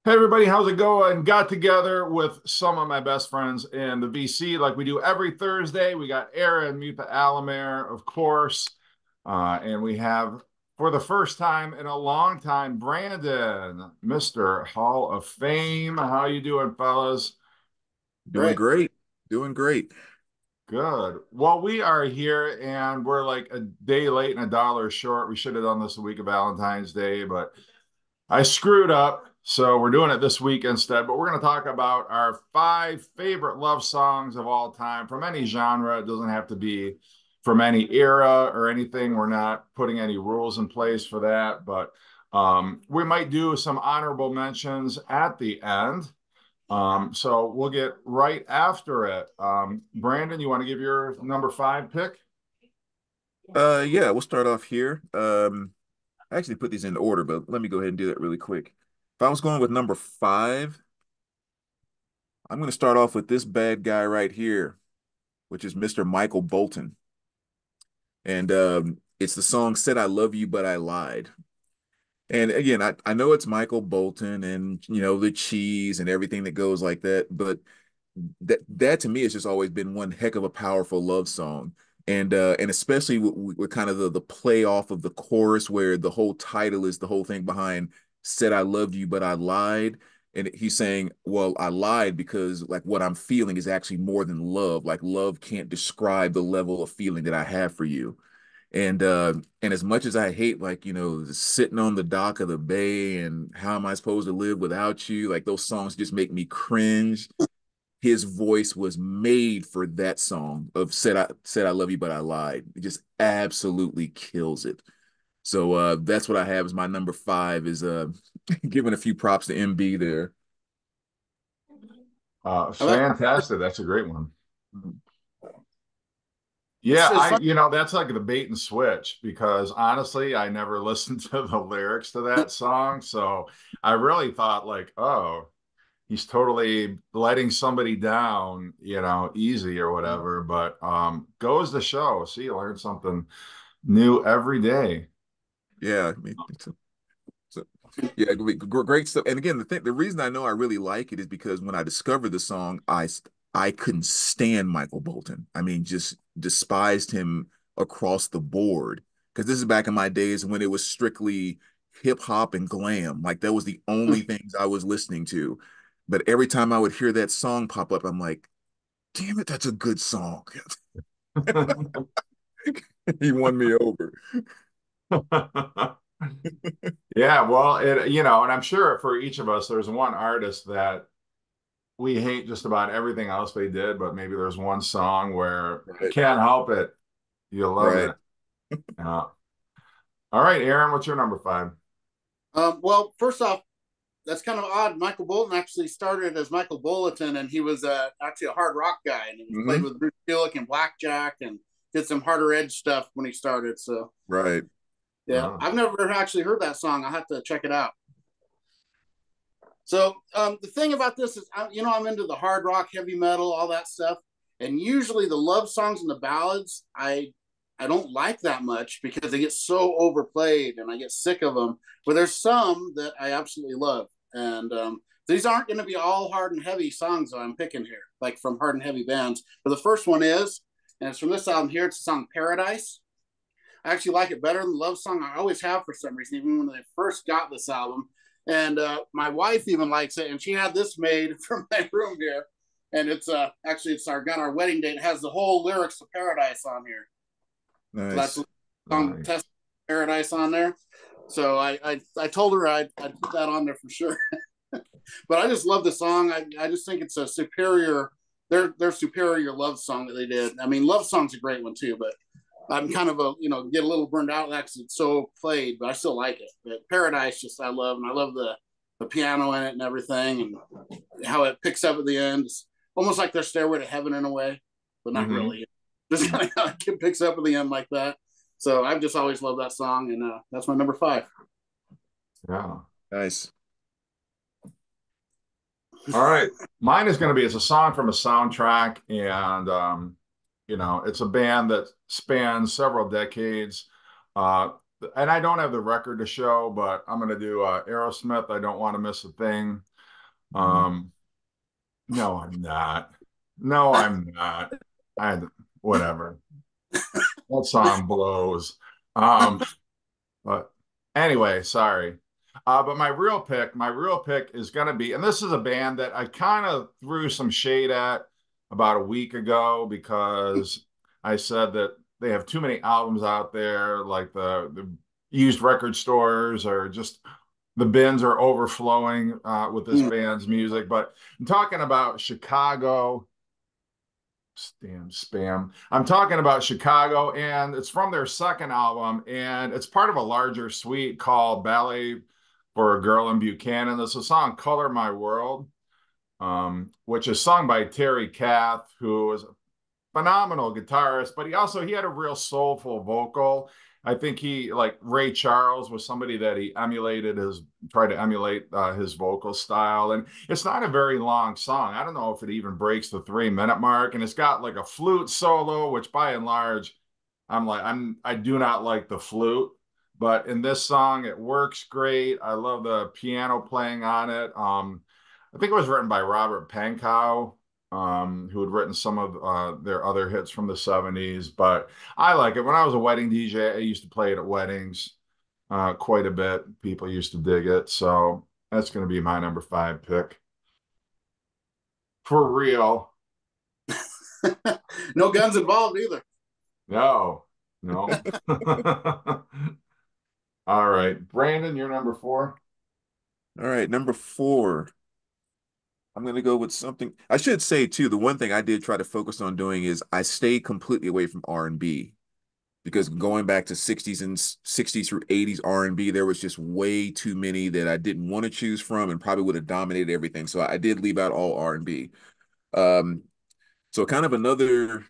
Hey everybody, how's it going? Got together with some of my best friends in the VC like we do every Thursday. We got Aaron Muta Alamere, of course, and we have for the first time in a long time Brandon, Mr. Hall of Fame. How you doing, fellas? Doing Great. great. Doing great. Good. Well, we are here and we're like a day late and a dollar short. We should have done this a week of Valentine's Day, but I screwed up, so we're doing it this week instead. But we're going to talk about our five favorite love songs of all time from any genre. It doesn't have to be from any era or anything. We're not putting any rules in place for that, but we might do some honorable mentions at the end. So we'll get right after it. Brandon, you want to give your number five pick? Yeah, we'll start off here. I actually put these in order, but let me go ahead and do that really quick. If I was going with number five, I'm going to start off with this bad guy right here, which is Mr. Michael Bolton. And it's the song Said I Love You, But I Lied. And again, I know it's Michael Bolton and the cheese and everything that goes like that, but that to me has just always been one heck of a powerful love song. And especially with kind of the play off of the chorus where the whole title is the whole thing behind said I loved you, but I lied. And he's saying, well, I lied because like what I'm feeling is actually more than love. Like love can't describe the level of feeling that I have for you. And as much as I hate like, sitting on the dock of the bay and how am I supposed to live without you? Like those songs just make me cringe. His voice was made for that song of said I love you, but I lied. It just absolutely kills it. So that's what I have as my number five is giving a few props to MB there. I like Fantastic. That's a great one. Mhm. Yeah, it's fun. that's like the bait and switch because honestly, I never listened to the lyrics to that song. So I really thought like, oh, he's totally letting somebody down, easy or whatever. But goes to show. See, you learn something new every day. Yeah, I mean, so, yeah, great stuff. And again, the reason I know I really like it is because when I discovered the song, I couldn't stand Michael Bolton. I mean, just despised him across the board. Because this is back in my days when it was strictly hip hop and glam. Like that was the only things I was listening to. But every time I would hear that song pop up, I'm like, damn it, that's a good song. He won me over. Yeah, well, and I'm sure for each of us, there's one artist that we hate just about everything else they did, but maybe there's one song where you Right, can't help it. You love right. it. Yeah. All right, Aaron, what's your number five? Well, first off, that's kind of odd. Michael Bolton actually started as Michael Bulletin, and he was actually a hard rock guy, and he was played Hmm. with Bruce Kulick and Blackjack, and did some harder edge stuff when he started. So Right. yeah, Oh. I've never actually heard that song. I have to check it out. So the thing about this is, I'm into the hard rock, heavy metal, all that stuff, and usually the love songs and the ballads, I don't like that much because they get so overplayed and I get sick of them. But there's some that I absolutely love, and these aren't going to be all hard and heavy songs that I'm picking here, like from hard and heavy bands. But the first one is, and it's from this album here. It's the song "Paradise." I actually like it better than the love song. I always have for some reason, even when they first got this album. And my wife even likes it, and she had this made from my room here. And it's actually it's our wedding date. It has the whole lyrics to Paradise on here. So that's the Nice. song Nice. Test Paradise on there. So I told her I'd put that on there for sure. But I just love the song. I just think it's a superior their superior love song that they did. I mean, love song's a great one too, but I'm kind of get a little burned out because it's so played, but I still like it. But Paradise, just I love, and I love the piano in it and everything, and how it picks up at the end. It's almost like their Stairway to Heaven in a way, but not Hmm. really. Just kind of how it picks up at the end like that. So I've just always loved that song, and that's my number five. Yeah. Nice. All right. Mine is going to be it's a song from a soundtrack, and it's a band that spans several decades. Uh, and I don't have the record to show, but I'm going to do Aerosmith. I don't want to miss a thing. Um, no, I'm not. No, I'm not. I whatever. That song blows. Um, but anyway, sorry. But my real pick is gonna be, and this is a band that I kind of threw some shade at about a week ago because I said that they have too many albums out there, like the used record stores or just the bins are overflowing with this band's music. But I'm talking about Chicago. Damn spam. I'm talking about Chicago, and it's from their second album, and it's part of a larger suite called Ballet for a Girl in Buchanan. There's a song, Color My World, which is sung by Terry Kath, who is phenomenal guitarist, but he had a real soulful vocal. I think he like Ray Charles was somebody that he tried to emulate his vocal style. And it's not a very long song. I don't know if it even breaks the 3 minute mark. And it's got like a flute solo, which by and large, I do not like the flute, but in this song it works great. I love the piano playing on it. I think it was written by Robert Pankow, who had written some of their other hits from the 70s. But I like it. When I was a wedding DJ, I used to play it at weddings quite a bit. People used to dig it. So that's going to be my number 5 pick. For real. No guns involved either. No, no. All right. Brandon, you're number 4. All right, number 4. I'm going to go with something. I should say too, the one thing I did try to focus on doing is I stay completely away from R&B, because going back to 60s through 80s R&B, there was just way too many that I didn't want to choose from and probably would have dominated everything. So I did leave out all R&B. So kind of another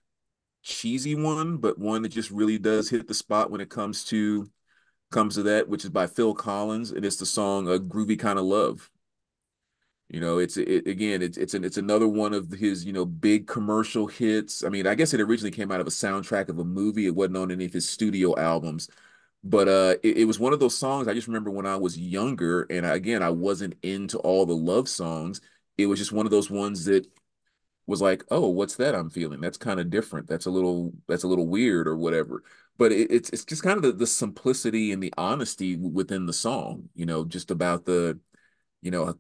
cheesy one, but one that just really does hit the spot when it comes to that, which is by Phil Collins, and it's the song "A Groovy Kind of Love." It's another one of his, big commercial hits. I mean, I guess it originally came out of a soundtrack of a movie. It wasn't on any of his studio albums, but it was one of those songs I just remember when I was younger, and again, I wasn't into all the love songs. It was just one of those ones that was like, oh, what's that I'm feeling? That's kind of different. That's a little weird or whatever. But it's just kind of the simplicity and the honesty within the song, just about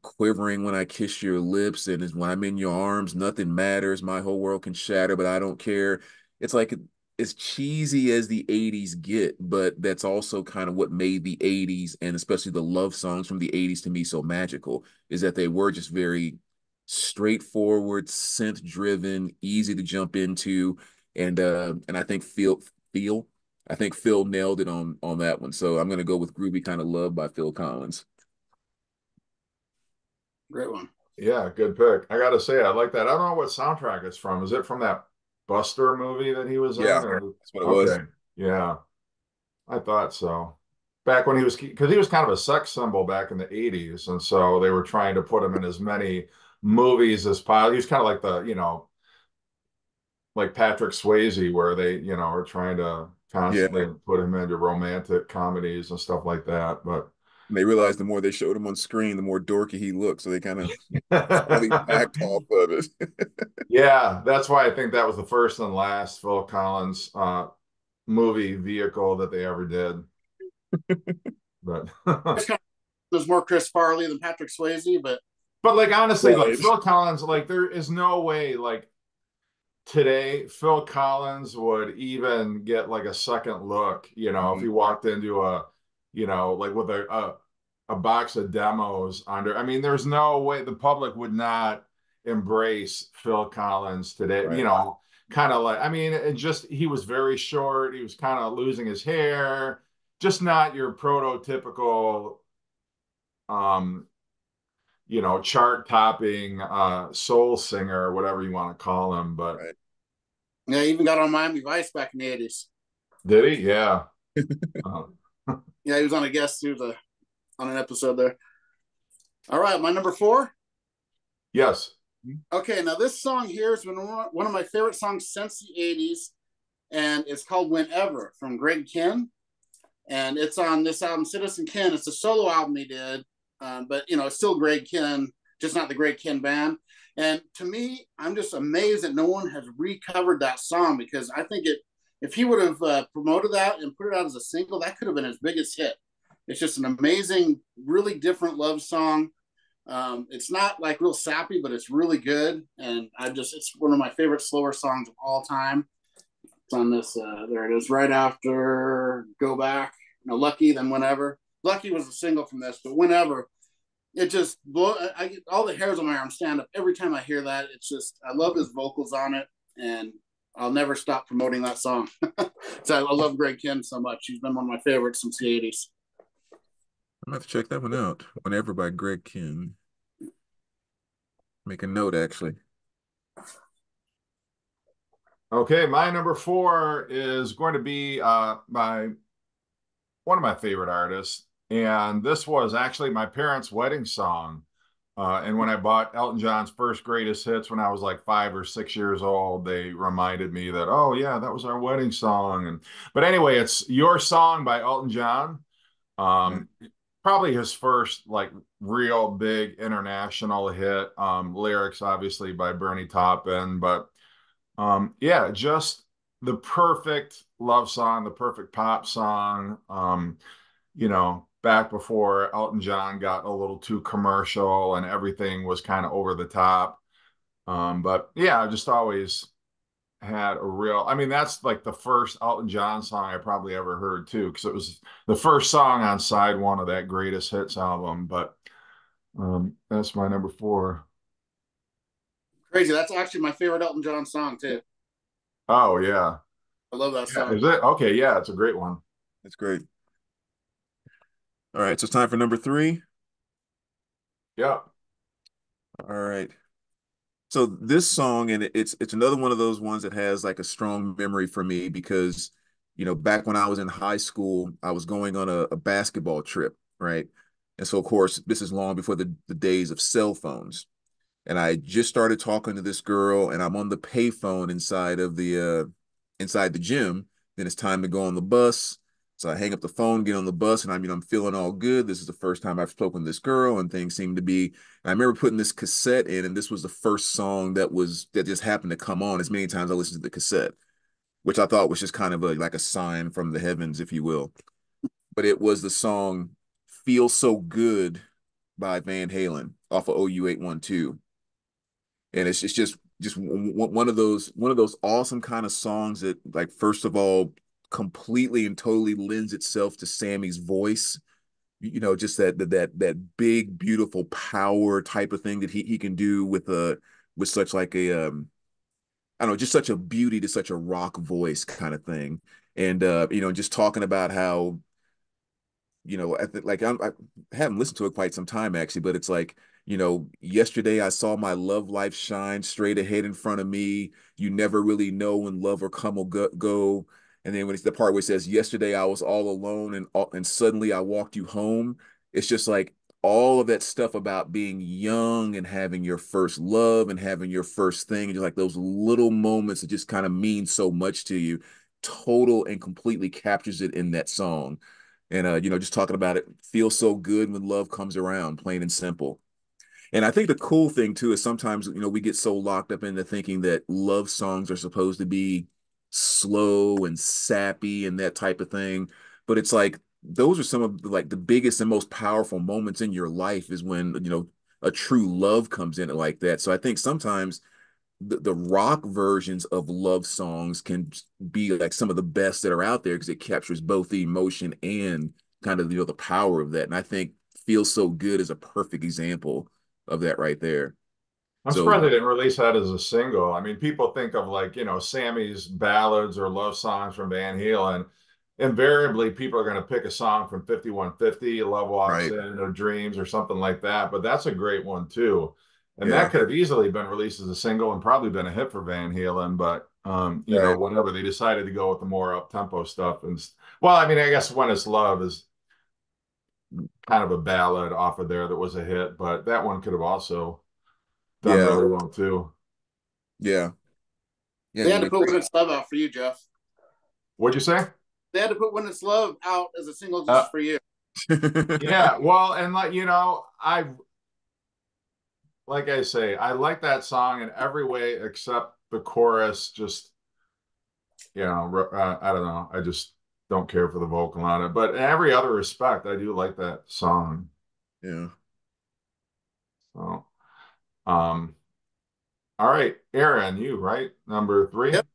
quivering when I kiss your lips, and when I'm in your arms, nothing matters. My whole world can shatter, but I don't care. It's like as cheesy as the 80s get, but that's also kind of what made the 80s, and especially the love songs from the 80s, to me so magical, is that they were just very straightforward, synth driven, easy to jump into. And I think Phil nailed it on that one. So I'm gonna go with Groovy Kind of Love by Phil Collins. Great one. Yeah, good pick. I got to say, I like that. I don't know what soundtrack it's from. Is it from that Buster movie that he was in? Yeah, that's what it was. Okay. Yeah, I thought so. Back when because he was kind of a sex symbol back in the 80s. And so they were trying to put him in as many movies as possible. He was kind of like like Patrick Swayze, where they, are trying to constantly put him into romantic comedies and stuff like that. But and they realized the more they showed him on screen, the more dorky he looked. So they kind of really backed off of it. Yeah, that's why I think that was the first and last Phil Collins movie vehicle that they ever did. But there's more Chris Farley than Patrick Swayze, but like honestly, right. like Phil Collins, like there is no way like today Phil Collins would even get like a second look, if he walked into like with a box of demos under. I mean, there's no way the public would not embrace Phil Collins today. Right. Kind of like, I mean, he was very short. He was kind of losing his hair, just not your prototypical, chart topping soul singer or whatever you want to call him. But right. Yeah, he even got on Miami Vice back in the 80s. Did he? Yeah. Yeah, he was on a guest. He was on an episode there. All right, my number 4. Yes. Okay, now this song here has been one of my favorite songs since the 80s, and it's called Whenever from Greg Kihn. And it's on this album, Citizen Kane. It's a solo album he did, but it's still Greg Kihn. just not the Greg Kihn Band. And to me, I'm just amazed that no one has recovered that song, because I think if he would have promoted that and put it out as a single, that could have been his biggest hit. It's just an amazing, really different love song. It's not like real sappy, but it's really good. And it's one of my favorite slower songs of all time. It's on this, there it is, right after Go Back. No, Lucky, then Whenever. Lucky was a single from this, but Whenever, it just, I get all the hairs on my arm stand up every time I hear that. It's just, I love his vocals on it, and I'll never stop promoting that song. So I love Greg Kihn so much. He's been one of my favorites since the 80s. I'm gonna have to check that one out. Whenever by Greg Kihn. Make a note, actually. Okay, my number 4 is going to be one of my favorite artists, and this was actually my parents' wedding song. And when I bought Elton John's first greatest hits when I was like 5 or 6 years old, they reminded me that, oh yeah, that was our wedding song. But anyway, it's Your Song by Elton John. Probably his first like real big international hit. Lyrics obviously by Bernie Taupin, but yeah, just the perfect love song, the perfect pop song. Back before Elton John got a little too commercial and everything was kind of over the top. But yeah, I just always had a real, I mean, that's like the first Elton John song I probably ever heard too, because it was the first song on side 1 of that greatest hits album. But that's my number 4. Crazy. That's actually my favorite Elton John song, too. Oh, yeah. I love that song. Is it? Okay, yeah, it's a great one. That's great. All right, so it's time for number 3. Yeah. All right. So this song, and it's another one of those ones that has like a strong memory for me because, back when I was in high school, I was going on a basketball trip, right? And so, of course, this is long before the days of cell phones. And I just started talking to this girl, and I'm on the payphone inside the gym. Then it's time to go on the bus. So I hang up the phone, get on the bus, and I'm feeling all good. This is the first time I've spoken to this girl, and things seem to be. I remember putting this cassette in, and this was the first song that just happened to come on. As many times I listened to the cassette, which I thought was just kind of like a sign from the heavens, if you will. But it was the song "Feel So Good" by Van Halen off of OU 812. And it's just one of those awesome kind of songs that, like, first of all, completely and totally lends itself to Sammy's voice. Just that big, beautiful power type of thing that he can do with such like a I don't know, just such a beauty to such a rock voice kind of thing. And just talking about how, I haven't listened to it quite some time actually, but it's like, yesterday I saw my love life shine straight ahead in front of me. You never really know when love or come or go. And then when it's the part where it says, yesterday I was all alone and suddenly I walked you home. It's just like all of that stuff about being young and having your first love and having your first thing, and just like those little moments that just kind of mean so much to you, total and completely captures it in that song. And just talking about it feels so good when love comes around, plain and simple. And I think the cool thing too is sometimes, we get so locked up into thinking that love songs are supposed to be slow and sappy and that type of thing. But it's like those are some of the biggest and most powerful moments in your life is when, a true love comes in it like that. So I think sometimes the rock versions of love songs can be like some of the best that are out there because it captures both the emotion and kind of the power of that. And I think Feels So Good is a perfect example of that right there. I'm surprised they didn't release that as a single. I mean, people think of like, Sammy's ballads or love songs from Van Halen. Invariably, people are going to pick a song from 5150, Love Walks In, or Dreams, or something like that. But that's a great one too. And that could have easily been released as a single and probably been a hit for Van Halen. But, whatever, they decided to go with the more up-tempo stuff. Well, I mean, I guess When It's Love is kind of a ballad off of there that was a hit, but that one could have also done really well too. Yeah. They had to put When It's Love out for you, Jeff. What'd you say? They had to put When It's Love out as a single just for you. Yeah, well, and like I say, I like that song in every way except the chorus. Just, I don't know. I just don't care for the vocal on it. But in every other respect, I do like that song. Yeah. So, um, all right, Aaron, you right? Number three. Yep.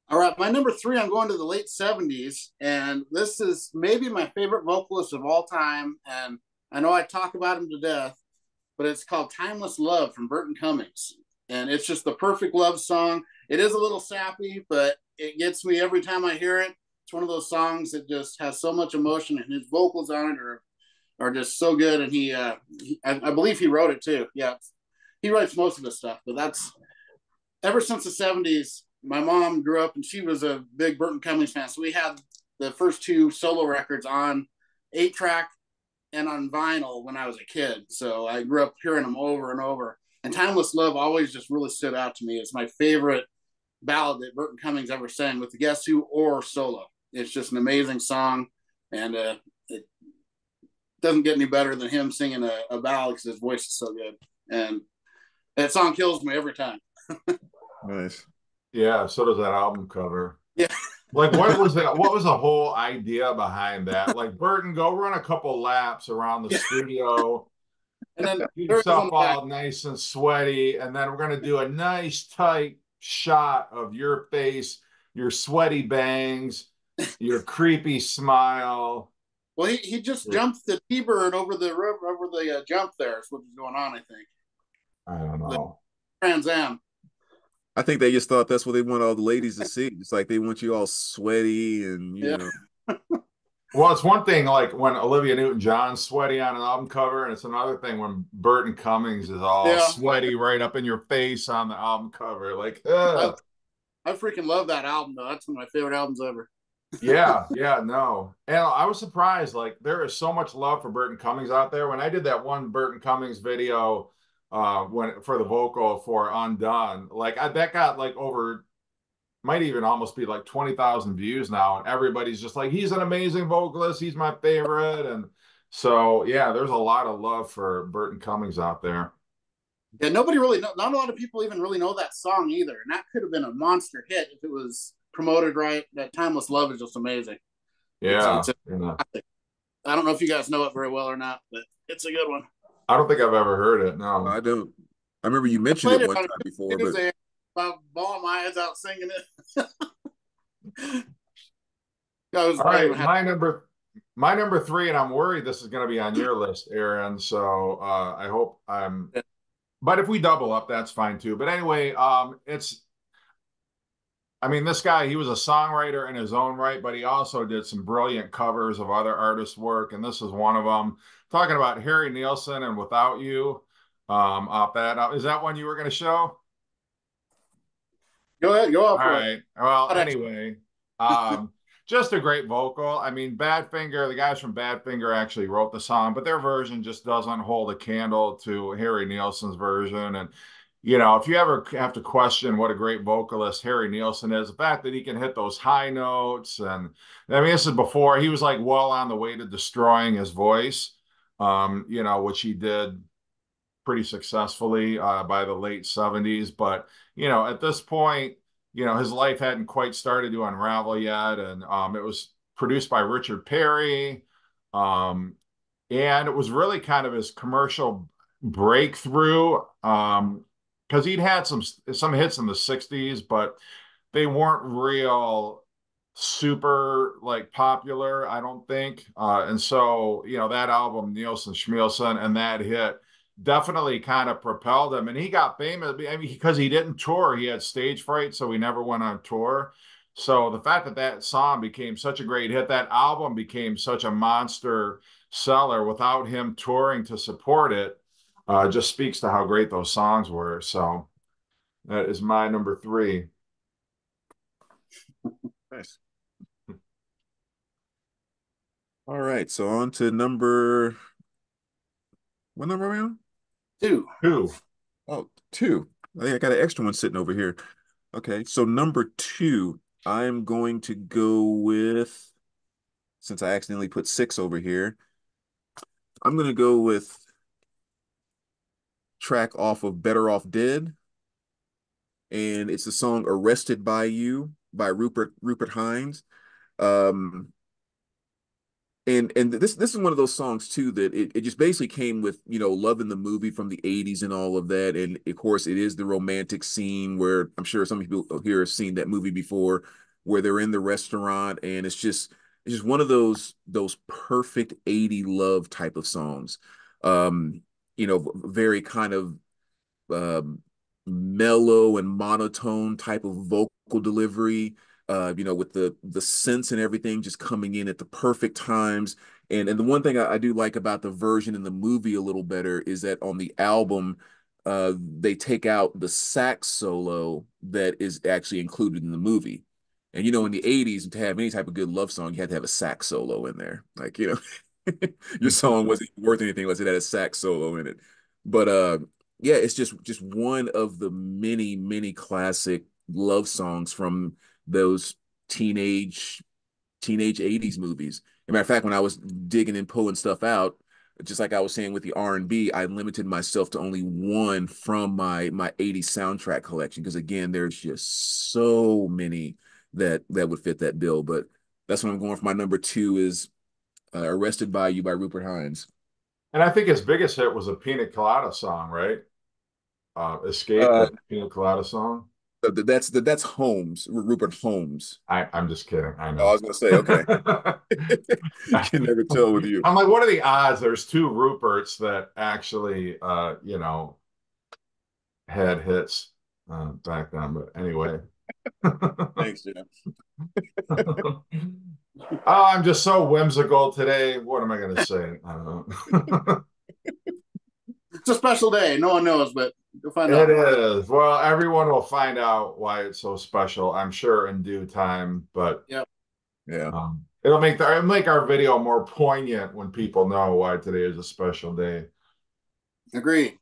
All right, my number three, I'm going to the late 70s, and this is maybe my favorite vocalist of all time. And I know I talk about him to death, but it's called Timeless Love from Burton Cummings. And it's just the perfect love song. It is a little sappy, but it gets me every time I hear it. It's one of those songs that just has so much emotion, and his vocals on it are just so good. And I believe he wrote it too. Yeah, he writes most of his stuff, but that's ever since the 70s. My mom grew up and she was a big Burton Cummings fan. So we had the first two solo records on 8-track and on vinyl when I was a kid. So I grew up hearing them over and over. And Timeless Love always just really stood out to me. It's my favorite ballad that Burton Cummings ever sang with the Guess Who or solo. It's just an amazing song. And it doesn't get any better than him singing a ballad because his voice is so good. And that song kills me every time. Nice. Yeah, so does that album cover. Yeah. Like, what was that? What was the whole idea behind that? Like, Burton, go run a couple laps around the studio, And then get there's yourself on the back. all nice and sweaty, and then we're gonna do a nice tight shot of your face, your sweaty bangs, your creepy smile. Well, he just jumped the T-bird over the jump there. Is what was going on, I think. I don't The know. Trans Am. I think they just thought that's what they want all the ladies to see. It's like they want you all sweaty and Yeah. Well, it's one thing like when Olivia Newton-John's sweaty on an album cover, and it's another thing when Burton Cummings is all Yeah. sweaty right up in your face on the album cover. Like, I freaking love that album though. That's one of my favorite albums ever. yeah, no. And I was surprised. Like, there is so much love for Burton Cummings out there. When I did that one Burton Cummings video, when for the vocal for Undone, like that got like over, might even almost be like 20,000 views now, and everybody's just like, he's an amazing vocalist. He's my favorite, and so yeah, there's a lot of love for Burton Cummings out there. Yeah, not a lot of people even really know that song either. And that could have been a monster hit if it was promoted right. That Timeless Love is just amazing. Yeah, It's yeah. I don't know if you guys know it very well or not, but it's a good one. I don't think I've ever heard it. No. I don't. I remember you mentioned Played it it one on time before, but Tuesday, about bawling my eyes out singing it. I was All not right, even happy. my number three, and I'm worried this is going to be on your list, Aaron. So I hope I'm. But if we double up, that's fine too. But anyway, I mean, this guy, he was a songwriter in his own right, but he also did some brilliant covers of other artists' work, and this is one of them. Talking about Harry Nilsson and Without You, off that. Is that one you were going to show? Go ahead, go All up for it. right. Well, anyway, just a great vocal. I mean, Badfinger, the guys from Badfinger actually wrote the song, but their version just doesn't hold a candle to Harry Nilsson's version. And, if you ever have to question what a great vocalist Harry Nilsson is, the fact that he can hit those high notes. And I mean, this is before he was like well on the way to destroying his voice, which he did pretty successfully by the late 70s. But, at this point, his life hadn't quite started to unravel yet. And it was produced by Richard Perry. And it was really kind of his commercial breakthrough because he'd had some hits in the 60s, but they weren't real super like popular, I don't think. And so, that album, Nielsen Schmielsen, and that hit definitely kind of propelled him. And he got famous, I mean, because he didn't tour, he had stage fright, so he never went on tour. So the fact that that song became such a great hit, that album became such a monster seller without him touring to support it, just speaks to how great those songs were. So that is my number three. nice. All right, so on to what number are we on? Two. Oh, two. I think I got an extra one sitting over here. Okay, so number two, I'm going to go with, since I accidentally put 6 over here, I'm going to go with track off of Better Off Dead, and it's the song "Arrested by You" by Rupert Hines. Um, and this is one of those songs too that it just basically came with, you know, loving the movie from the 80s and all of that. And of course it is the romantic scene where I'm sure some people here have seen that movie before, where they're in the restaurant, and it's just one of those perfect 80 love type of songs. um you know, very kind of um, mellow and monotone type of vocal delivery. You know, with the synths and everything just coming in at the perfect times. And the one thing I do like about the version in the movie a little better is that on the album, they take out the sax solo that is actually included in the movie. And you know, in the 80s, to have any type of good love song, you had to have a sax solo in there. Like, you know, your song wasn't worth anything unless it had a sax solo in it. But yeah, it's just one of the many classic love songs from those teenage teenage 80s movies. As a matter of fact, when I was digging and pulling stuff out, just like I was saying with the R&B, I limited myself to only one from my 80s soundtrack collection, because again, there's just so many that would fit that bill. But that's what I'm going for. My number two is Arrested by You by Rupert Hines. And I think his biggest hit was a Pina Colada song, right? Escape, Uh, the Pina Colada song. that's Holmes, Rupert Holmes. I'm just kidding. I Oh, I know. was gonna say, okay. You can never tell with you. I'm like, what are the odds there's two Ruperts that actually, had hits back then? But anyway. Thanks, Jim. Oh, I'm just so whimsical today. What am I going to say? I don't know. It's a special day. No one knows, but you'll find It out. is. Well, everyone will find out why it's so special, I'm sure, in due time. But Yep. Yeah. it'll make our video more poignant when people know why today is a special day. Agreed.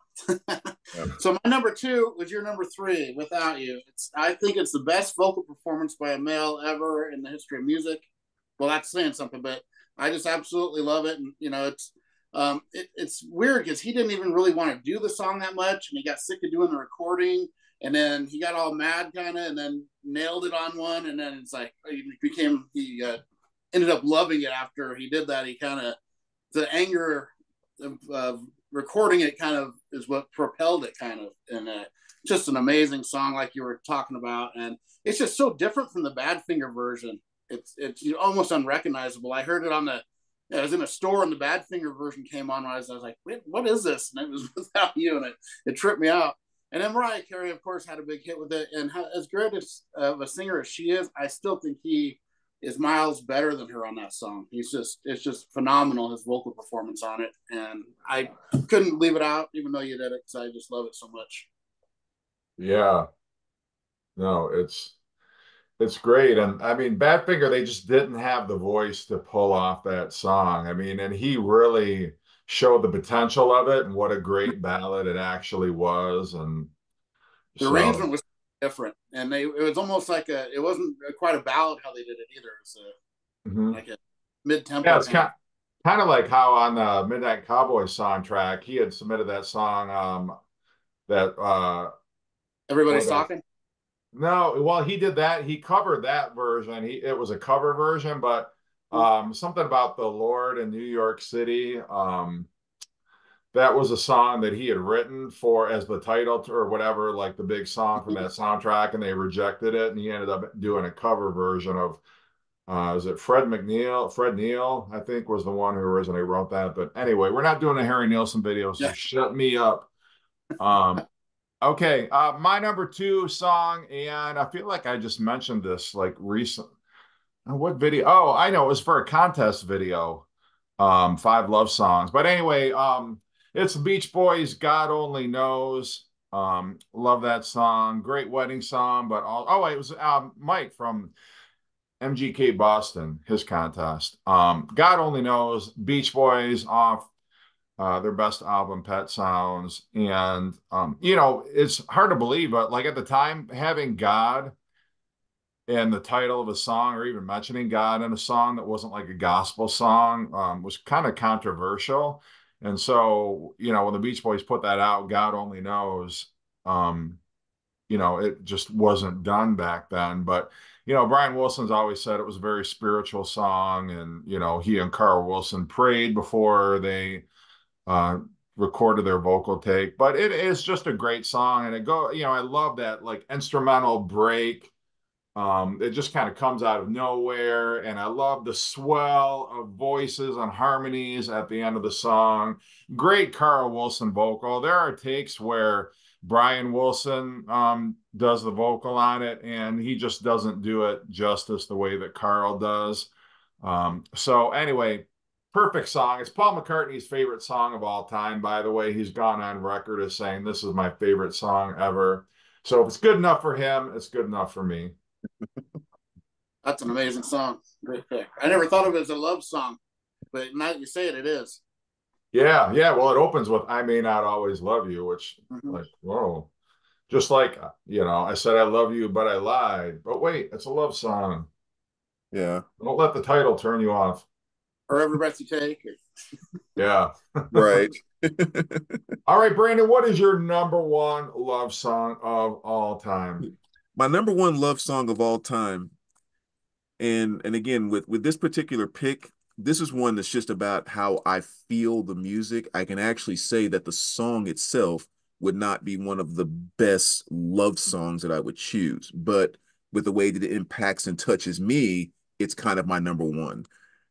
Yep. So my number two was your number three, Without You. I think it's the best vocal performance by a male ever in the history of music. Well, that's saying something, but I just absolutely love it. And you know, it's weird because he didn't even really want to do the song that much, and he got sick of doing the recording, and then he got all mad kind of, and then nailed it on one, and then it's like he ended up loving it after he did that. He kind of, the anger of recording it kind of is what propelled it kind of, and just an amazing song like you were talking about. And it's just so different from the Badfinger version. It's almost unrecognizable. I heard it on the, I was in a store and the Badfinger version came on. I was like, what is this? And it was Without You, and it tripped me out. And then Mariah Carey, of course, had a big hit with it. And as great as of a singer as she is, I still think he is miles better than her on that song. It's just phenomenal, his vocal performance on it. And I couldn't leave it out, even though you did it, because I just love it so much. Yeah. No, it's great. And I mean, Badfinger, they just didn't have the voice to pull off that song. I mean, and he really showed the potential of it and what a great ballad it actually was. And The so, arrangement was different, and it was almost like it wasn't quite a ballad how they did it either. It was mhm. like a mid Yeah, tempo it's kind of. kind of like how on the Midnight Cowboy soundtrack, he had submitted that song, that, Everybody's what else? talking. No, well, he did that. He covered that version. It was a cover version, but something about the Lord in New York City. That was a song that he had written for as the title to, or whatever, like the big song from that soundtrack, and they rejected it, and he ended up doing a cover version of, is it Fred McNeil? Fred Neil, I think, was the one who originally wrote that. But anyway, we're not doing a Harry Nilsson video, so Yeah. shut me up. Um, okay, my number two song, and I feel like I just mentioned this like recent. What video? Oh, I know, it was for a contest video. Five love songs. But anyway, it's the Beach Boys, God Only Knows. Love that song. Great wedding song. But it was Mike from MGK Boston, his contest. God Only Knows, Beach Boys off their best album, Pet Sounds. And it's hard to believe, but like at the time, having God and the title of a song, or even mentioning God in a song that wasn't like a gospel song, was kind of controversial. And so, when the Beach Boys put that out, God only knows, um, it just wasn't done back then. But, Brian Wilson's always said it was a very spiritual song. And, he and Carl Wilson prayed before they uh, recorded their vocal take. But it is just a great song. And I love that like instrumental break. It just kind of comes out of nowhere. And I love the swell of voices and harmonies at the end of the song. Great Carl Wilson vocal. There are takes where Brian Wilson does the vocal on it, and he just doesn't do it justice the way that Carl does. So anyway, perfect song. It's Paul McCartney's favorite song of all time, by the way. He's gone on record as saying this is my favorite song ever. So if it's good enough for him, it's good enough for me. That's an amazing song. Great pick. I never thought of it as a love song, but now that you say it, it is. Yeah. Well, it opens with "I may not always love you," which, like, whoa. Just like, I said I love you, but I lied. But wait, it's a love song. Yeah. Don't let the title turn you off. Or Every Breath You Take. Yeah. Right. All right, Brandon, what is your number one love song of all time? My number one love song of all time. And again, with this particular pick, this is one that's just about how I feel the music. I can actually say that the song itself would not be one of the best love songs that I would choose, but with the way that it impacts and touches me, it's kind of my number one.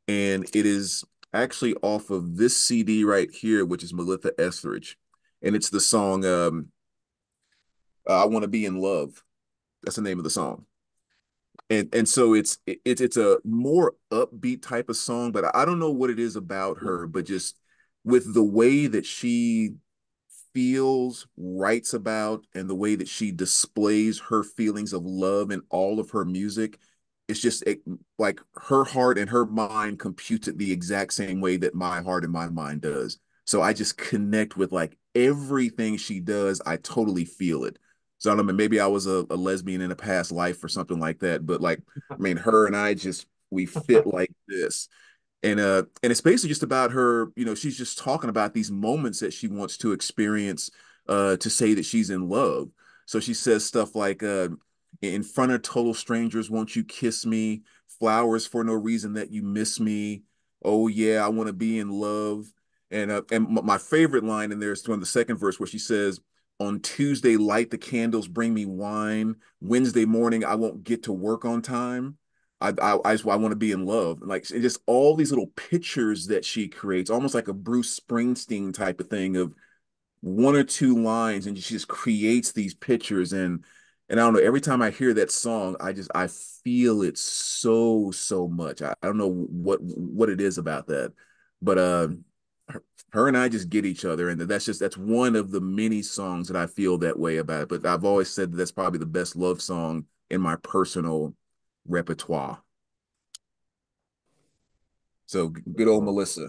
And it is actually off of this CD right here, which is Melissa Etheridge. And it's the song I Want to Be in Love. That's the name of the song. And so it's a more upbeat type of song, but I don't know what it is about her, but just with the way that she feels, writes about, and the way that she displays her feelings of love in all of her music, it's just like her heart and her mind computes it the exact same way that my heart and my mind does. So I just connect with like everything she does. I totally feel it. So I don't know, maybe I was a lesbian in a past life or something like that. But like, I mean, her and I just we fit like this. And it's basically just about her, she's just talking about these moments that she wants to experience to say that she's in love. So she says stuff like in front of total strangers, won't you kiss me? Flowers for no reason that you miss me. Oh yeah, I want to be in love. And my favorite line in there is from the second verse where she says, on Tuesday, light the candles, bring me wine. Wednesday morning, I won't get to work on time. I want to be in love. Like just all these little pictures that she creates, almost like a Bruce Springsteen type of thing of one or two lines, and she just creates these pictures. And I don't know, every time I hear that song, I feel it so much. I don't know what it is about that, but her and I just get each other, and that's one of the many songs that I feel that way about. But I've always said that's probably the best love song in my personal repertoire. So good old Melissa.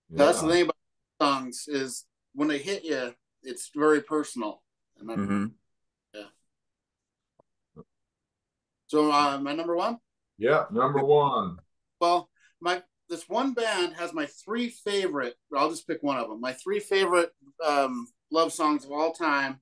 That's the thing about songs is when they hit you, it's very personal. And yeah. So my number one? Yeah, number one. Well, this one band has my three favorite. I'll just pick one of them. My three favorite love songs of all time.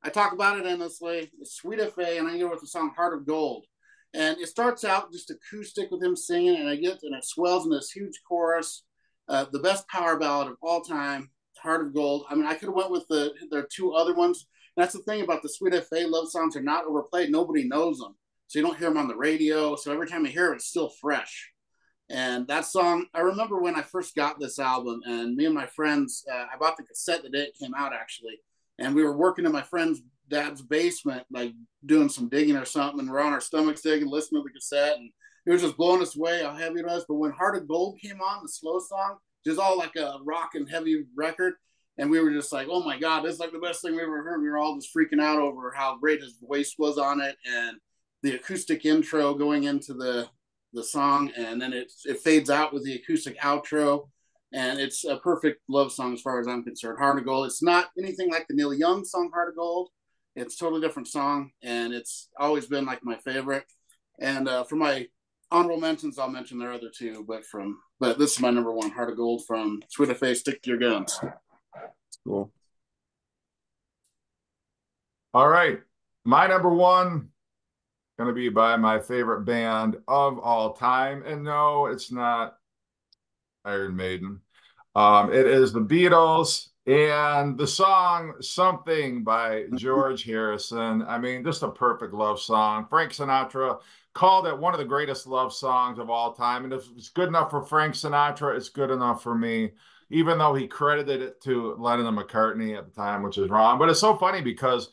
I talk about it endlessly. It's Sweet FA, and I get with the song "Heart of Gold." And it starts out just acoustic with him singing, and it swells in this huge chorus. The best power ballad of all time, "Heart of Gold." I mean, I could have went with their two other ones. And that's the thing about the Sweet FA love songs; are not overplayed. Nobody knows them, so you don't hear them on the radio. So every time you hear it, it's still fresh. And that song, I remember when I first got this album, and me and my friends, I bought the cassette the day it came out, actually. And we were working in my friend's dad's basement, like doing some digging or something. And we're on our stomachs digging, listening to the cassette. And it was just blowing us away how heavy it was. But when Heart of Gold came on, the slow song, just all like a rock and heavy record. And we were just like, oh my God, this is like the best thing we ever heard. We were all just freaking out over how great his voice was on it. And the acoustic intro going into the song, and then it fades out with the acoustic outro, and it's a perfect love song as far as I'm concerned. Heart of Gold. It's not anything like the Neil Young song Heart of Gold. It's a totally different song, and it's always been like my favorite. And for my Honorable mentions, I'll mention their other two, but this is my number one, Heart of Gold from Sweet Face, Stick to Your Guns. Cool. All right. My number one going to be by my favorite band of all time. And no, it's not Iron Maiden. It is the Beatles and the song Something by George Harrison. I mean, just a perfect love song. Frank Sinatra called it one of the greatest love songs of all time. And if it's good enough for Frank Sinatra, it's good enough for me, even though he credited it to Lennon and McCartney at the time, which is wrong. But it's so funny because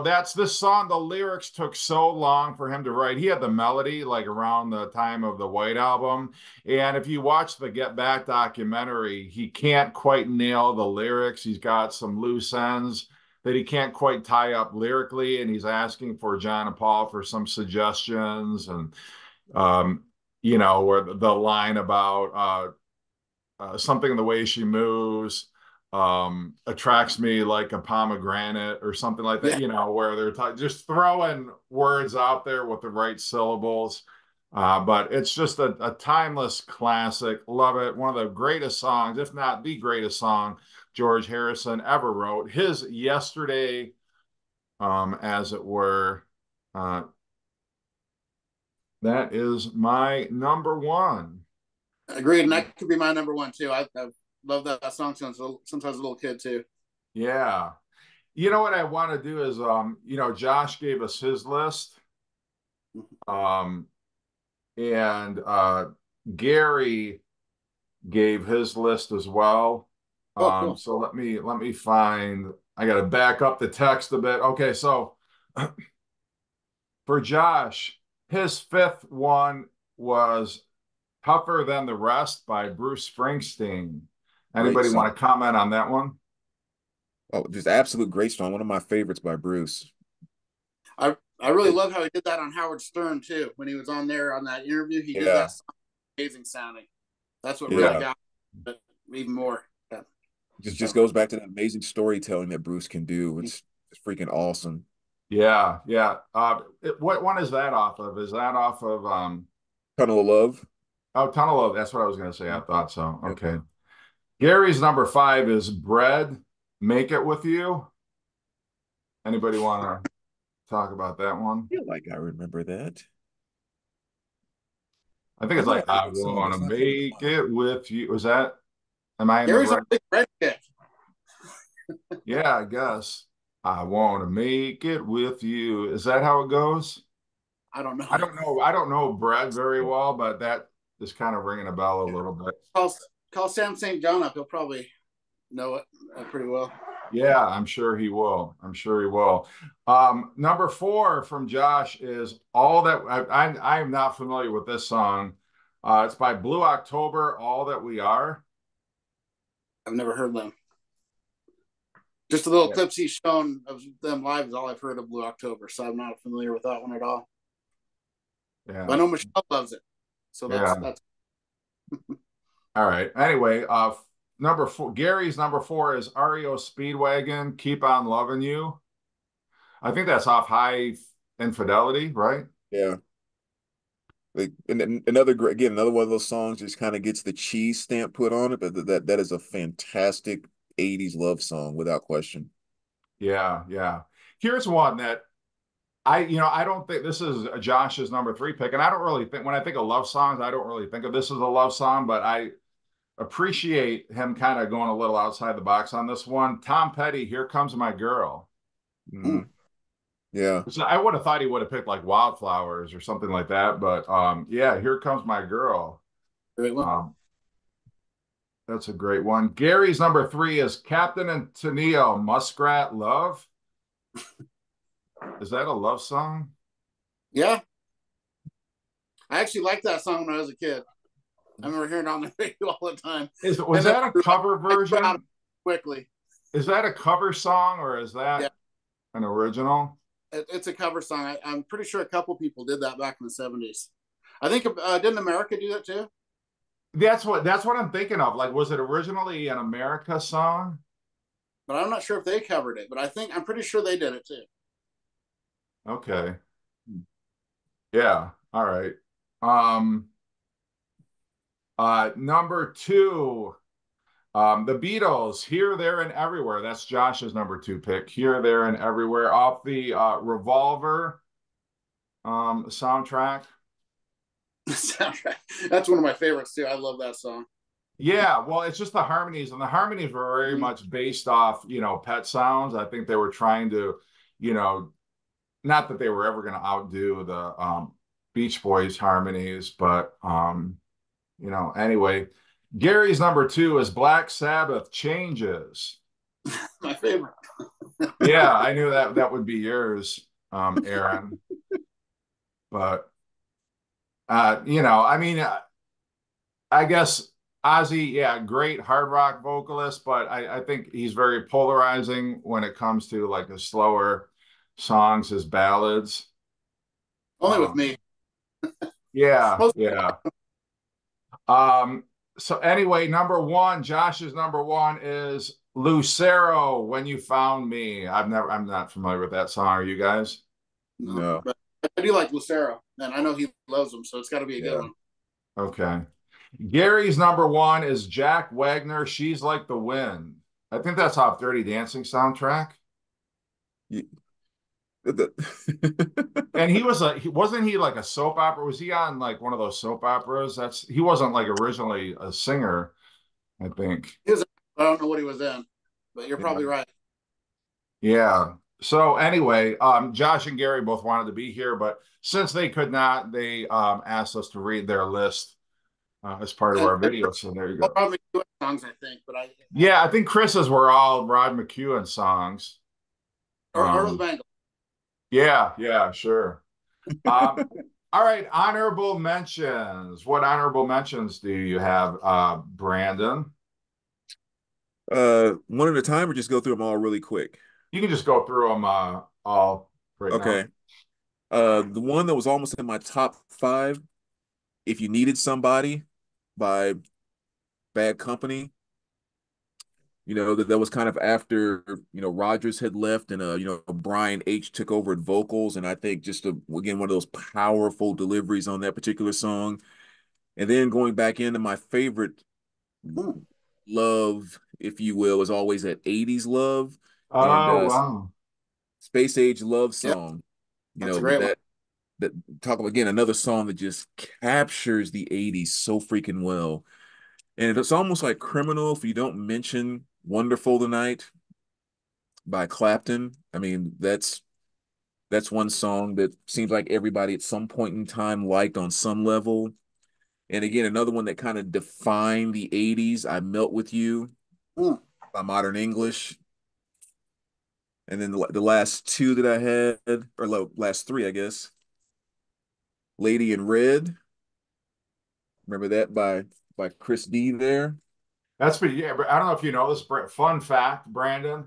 that's this song. The lyrics took so long for him to write. He had the melody like around the time of the White Album. And if you watch the Get Back documentary, he can't quite nail the lyrics. He's got some loose ends that he can't quite tie up lyrically. And he's asking for John and Paul for some suggestions. And, where the line about something in the way she moves attracts me like a pomegranate or something like that, where they're just throwing words out there with the right syllables. But it's just a timeless classic. Love it. One of the greatest songs, if not the greatest song George Harrison ever wrote. His Yesterday, as it were. That is my number one. Agreed, and that could be my number one too. I've loved that song since I was a little kid too. Yeah. You know what I want to do is, Josh gave us his list. And Gary gave his list as well. Cool. So let me find. I got to back up the text a bit. Okay, so for Josh, his fifth one was "Tougher Than the Rest" by Bruce Springsteen. Anybody want to comment on that one? Oh, just absolute great song. One of my favorites by Bruce. I really love how he did that on Howard Stern too. When he was on there on that interview, he did that song, amazing sounding. That's what really got it even more. Yeah. Just goes back to that amazing storytelling that Bruce can do. It's freaking awesome. Yeah. What one is that off of? Is that off of Tunnel of Love? Oh, Tunnel of Love. That's what I was going to say. I thought so. Okay. Yep. Gary's number 5 is Bread, Make It With You. Anybody want to talk about that one? I feel like I remember that. I think it's like, I want to make it with you. Was that? Am I in Gary's the big red kick. Yeah, I guess. I want to make it with you. Is that how it goes? I don't know. I don't know Brad very well, but that is kind of ringing a bell a little bit. Call Sam St. John up. He'll probably know it pretty well. Yeah, I'm sure he will. Number 4 from Josh is All That I am not familiar with this song. It's by Blue October, All That We Are. I've never heard them. Just the little clips he's shown of them live is all I've heard of Blue October, so I'm not familiar with that one at all. Yeah, but I know Michelle loves it, so that's. All right. Anyway, number 4, Gary's number 4 is REO Speedwagon, Keep on Loving You. I think that's off High Infidelity, right? Yeah. And another one of those songs just kind of gets the cheese stamp put on it, but that is a fantastic 80s love song without question. Yeah. Here's one that I don't think this is Josh's number 3 pick, and I don't really think when I think of love songs, I don't really think of this as a love song, but I appreciate him kind of going a little outside the box on this one. Tom Petty, Here Comes My Girl. Yeah. So I would have thought he would have picked like Wildflowers or something like that, but Here Comes My Girl. Great one. That's a great one. Gary's number 3 is Captain and Tennille, Muskrat Love. Is that a love song? Yeah. I actually liked that song when I was a kid. I remember hearing it on the radio all the time. Was that a cover version? Quickly. Is that a cover song or is that an original? It's a cover song. I'm pretty sure a couple people did that back in the 70s. I think didn't America do that too? That's what I'm thinking of. Like, was it originally an America song? But I'm not sure if they covered it. But I'm pretty sure they did it too. Okay. Yeah. All right. Um, number two, the Beatles, Here, There, and Everywhere. That's Josh's number two pick. Here, There, and Everywhere off the Revolver soundtrack. That's one of my favorites too. I love that song. Yeah, well, it's just the harmonies, and the harmonies were very much based off, Pet Sounds. I think they were trying to, you know, not that they were ever going to outdo the Beach Boys harmonies, but anyway, Gary's number two is Black Sabbath Changes. My favorite. Yeah, I knew that would be yours, Aaron. But I mean, I guess Ozzy, yeah, great hard rock vocalist, but I think he's very polarizing when it comes to like his slower songs, his ballads. Only with me. Yeah, yeah. So anyway, number one, Josh's number one is Lucero, When You Found Me. I'm not familiar with that song. Are you guys? No. But I do like Lucero, and I know he loves them, so it's got to be a good one. Okay. Gary's number one is Jack Wagner, She's Like the Wind. I think that's off Dirty Dancing soundtrack. And wasn't he like a soap opera? Was he on like one of those soap operas? He wasn't like originally a singer, I think. I don't know what he was in, but you're probably right. Yeah. So anyway, Josh and Gary both wanted to be here, but since they could not, they asked us to read their list as part of our video. So there you go. Probably songs, I think, but I think Chris's were all Rod McEwen songs. Or Earl Bangle. Yeah, sure. All right, honorable mentions. What honorable mentions do you have, Brandon? One at a time, or just go through them all really quick? You can just go through them all right okay. now. The one that was almost in my top five, If You Needed Somebody by Bad Company. That was kind of after, Rogers had left and, Brian H. took over at vocals. And I think just, again, one of those powerful deliveries on that particular song. And then going back into my favorite love, if you will, is always that 80s love. Oh, wow. Space Age Love Song. That's a great one. That talk about, again, another song that just captures the 80s so freaking well. And it's almost like criminal if you don't mention Wonderful Tonight by Clapton. I mean, that's one song that seems like everybody at some point in time liked on some level. And again, another one that kind of defined the 80s, I Melt With You by Modern English. And then the last two that I had, or last three, I guess, Lady in Red. Remember that by Chris D there? But I don't know if you know this. Fun fact, Brandon,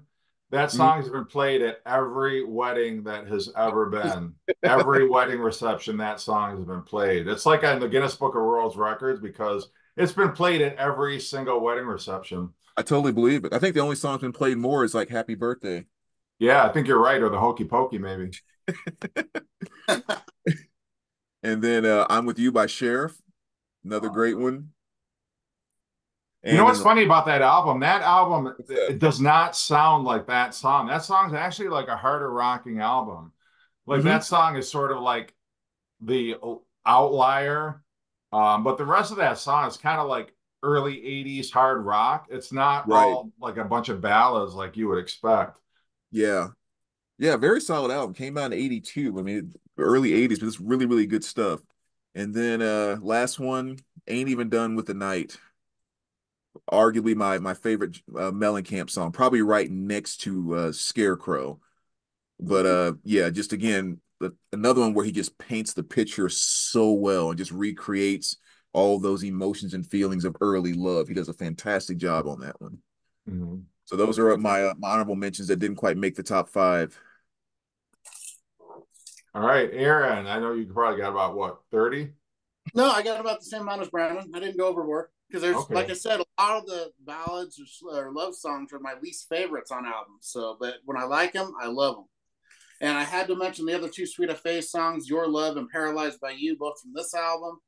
that song has been played at every wedding that has ever been. Every wedding reception, that song has been played. It's like in the Guinness Book of World Records because it's been played at every single wedding reception. I totally believe it. I think the only song that's been played more is like Happy Birthday. Yeah, I think you're right. Or the Hokey Pokey, maybe. And then I'm With You by Sheriff. Another great one. And you know what's funny about that album? That album, it does not sound like that song. That song's actually like a harder rocking album. Like that song is sort of like the outlier. But the rest of that song is kind of like early 80s hard rock. It's not all like a bunch of ballads like you would expect. Yeah. Yeah, very solid album. Came out in 82. I mean, early 80s, but it's really, really good stuff. And then last one, Ain't Even Done With the Night. Arguably my favorite Mellencamp song, probably right next to Scarecrow. But yeah, just again, another one where he just paints the picture so well and just recreates all those emotions and feelings of early love. He does a fantastic job on that one. So those are my honorable mentions that didn't quite make the top five. All right, Aaron, I know you probably got about what, 30? No, I got about the same amount as Brandon. I didn't go overboard because there's, like I said, a lot of the ballads or love songs are my least favorites on albums. So, but when I like them, I love them. And I had to mention the other two Sweet Faye songs, Your Love and Paralyzed by You, both from this album.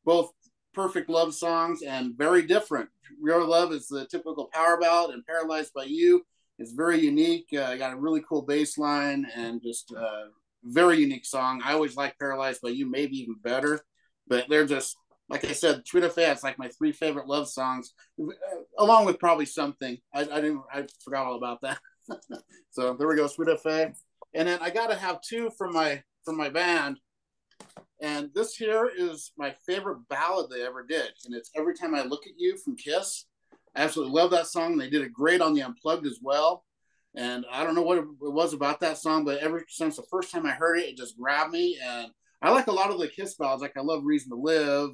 Both perfect love songs and very different. Your Love is the typical power ballad, and Paralyzed by You is very unique. Got a really cool bass line and just very unique song. I always like Paralyzed by You, maybe even better. But they're just, like I said, Sweet Faye, it's like my three favorite love songs, along with probably Something. I forgot all about that. So there we go, Sweet Faye. And then I got to have two from my band. And this here is my favorite ballad they ever did. And it's Every Time I Look at You from Kiss. I absolutely love that song. They did it great on the Unplugged as well. And I don't know what it was about that song, but ever since the first time I heard it, it just grabbed me. And I like a lot of the Kiss ballads. Like I love Reason to Live.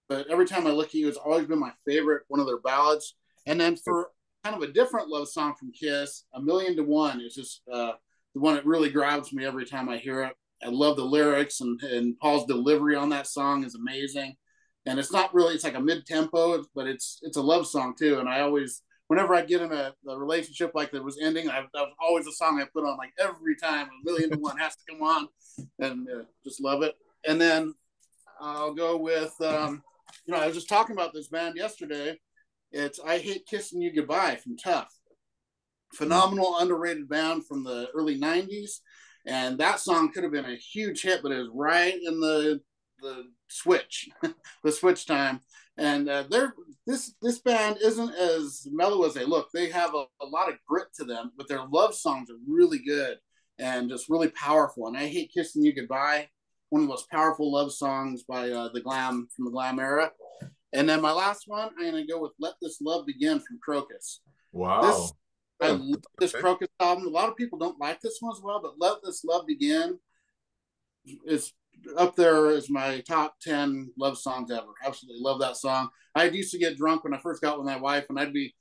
But Every Time I Look at You has always been my favorite, one of their ballads. And then for kind of a different love song from Kiss, A Million to One is just the one that really grabs me every time I hear it. I love the lyrics, and Paul's delivery on that song is amazing. And it's not really, it's like a mid-tempo, but it's a love song too. And I always, whenever I get in a relationship like that was ending, that was always a song I put on like every time. A Million to One has to come on, and just love it. And then I'll go with, I was just talking about this band yesterday. It's I Hate Kissing You Goodbye from Tough. Phenomenal, underrated band from the early 90s. And that song could have been a huge hit, but it was right in the switch, the switch time. And this band isn't as mellow as they look. They have a lot of grit to them, but their love songs are really good and just really powerful. And I Hate Kissing You Goodbye, one of the most powerful love songs by the Glam, from the Glam era. And then my last one, I'm going to go with Let This Love Begin from Crocus. Wow. I love this Crocus album. A lot of people don't like this one as well, but Let This Love Begin is up there as my top 10 love songs ever. Absolutely love that song. I used to get drunk when I first got with my wife, and I'd be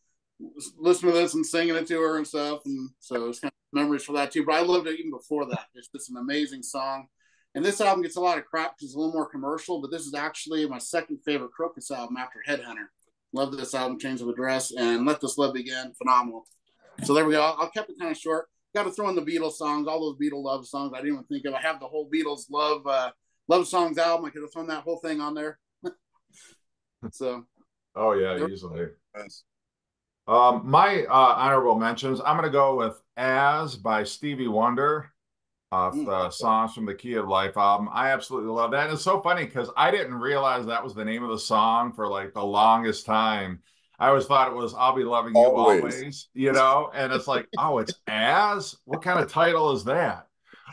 listening to this and singing it to her and stuff. And so it's kind of memories for that too. But I loved it even before that. It's just an amazing song. And this album gets a lot of crap because it's a little more commercial, but this is actually my second favorite Crocus album after Headhunter. Love this album, Change of Address, and Let This Love Begin. Phenomenal. So there we go. I'll keep it kind of short. Got to throw in the Beatles songs, all those Beatles love songs I didn't even think of. I have the whole Beatles love songs album. I could have thrown that whole thing on there. So. Oh yeah, easily. Nice. My honorable mentions. I'm going to go with "As" by Stevie Wonder, the songs from the Key of Life album. I absolutely love that. And it's so funny because I didn't realize that was the name of the song for like the longest time. I always thought it was "I'll Be Loving You Always," and it's like, oh, it's "As"? What kind of title is that?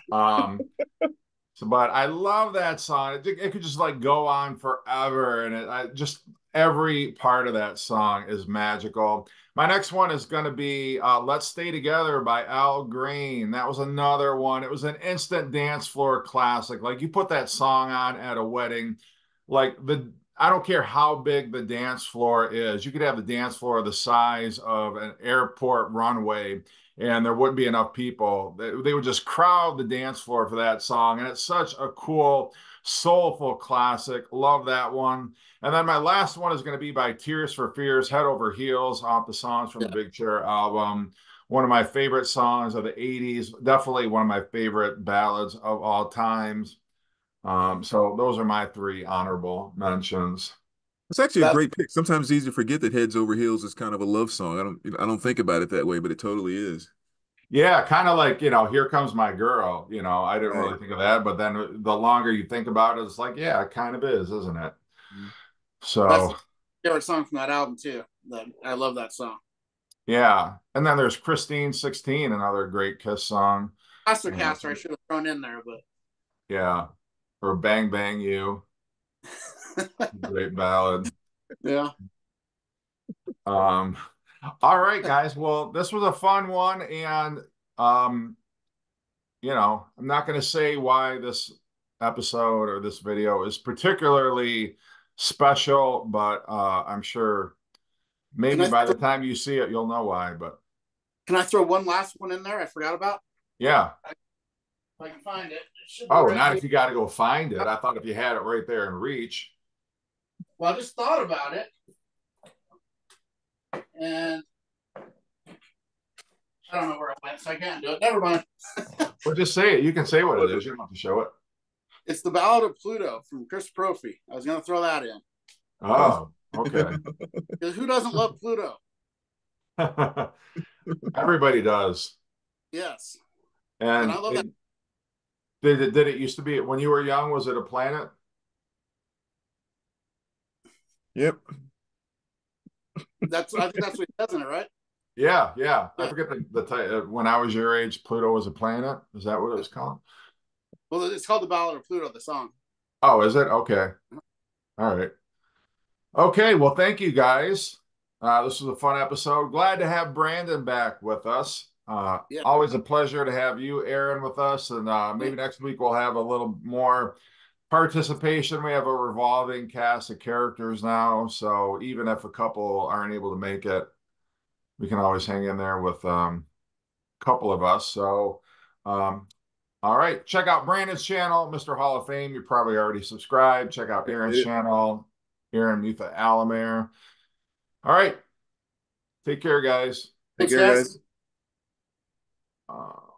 But I love that song. It could just like go on forever. And just every part of that song is magical. My next one is going to be "Let's Stay Together" by Al Green. That was another one. It was an instant dance floor classic. Like you put that song on at a wedding, I don't care how big the dance floor is. You could have the dance floor the size of an airport runway, and there wouldn't be enough people. They would just crowd the dance floor for that song. And it's such a cool, soulful classic. Love that one. And then my last one is going to be by Tears for Fears, "Head Over Heels," off the Songs from the Big Chair album. One of my favorite songs of the 80s. Definitely one of my favorite ballads of all times. So those are my three honorable mentions. It's actually a great pick. Sometimes it's easy to forget that "Heads Over Heels" is kind of a love song. I don't think about it that way, but it totally is. Yeah, kind of like, "Here Comes My Girl." I didn't really think of that, but then the longer you think about it, it's like, yeah, it kind of is, isn't it? So that's my favorite song from that album too. I love that song. Yeah. And then there's "Christine 16," another great Kiss song. Caster I should have thrown in there, but yeah. Or "Bang Bang You." Great ballad. Yeah. All right, guys. Well, this was a fun one, and I'm not going to say why this episode or this video is particularly special, but I'm sure maybe by the time you see it, you'll know why. But can I throw one last one in there I forgot about? Yeah. If I can find it. Oh, not if you got to go find it. I thought if you had it right there in reach. Well, I just thought about it. And I don't know where it went. so I can't do it. Never mind. Well, just say it. You can say what it is. You don't have to show it. It's the Ballad of Pluto from Chris Brophy. I was going to throw that in. Oh, okay. Because who doesn't love Pluto? Everybody does. Yes. And I love that. did it used to be when you were young? Was it a planet? Yep. I think that's what he says in it, right? Yeah, yeah. I forget the title. When I was your age, Pluto was a planet. Is that what it was called? Well, it's called the Ballad of Pluto, the song. Oh, is it? Okay. All right. Okay. Well, thank you guys. This was a fun episode. Glad to have Brandon back with us. Yeah. Always a pleasure to have you, Aaron, with us. And maybe next week we'll have a little more participation. We have a revolving cast of characters now. So even if a couple aren't able to make it, we can always hang in there with a couple of us. So, all right. Check out Brandon's channel, Mr. Hall of Fame. You're probably already subscribed. Check out Aaron's channel, Aaron Mutha Alamere. All right. Take care, guys. Take Thanks, care, guys. guys.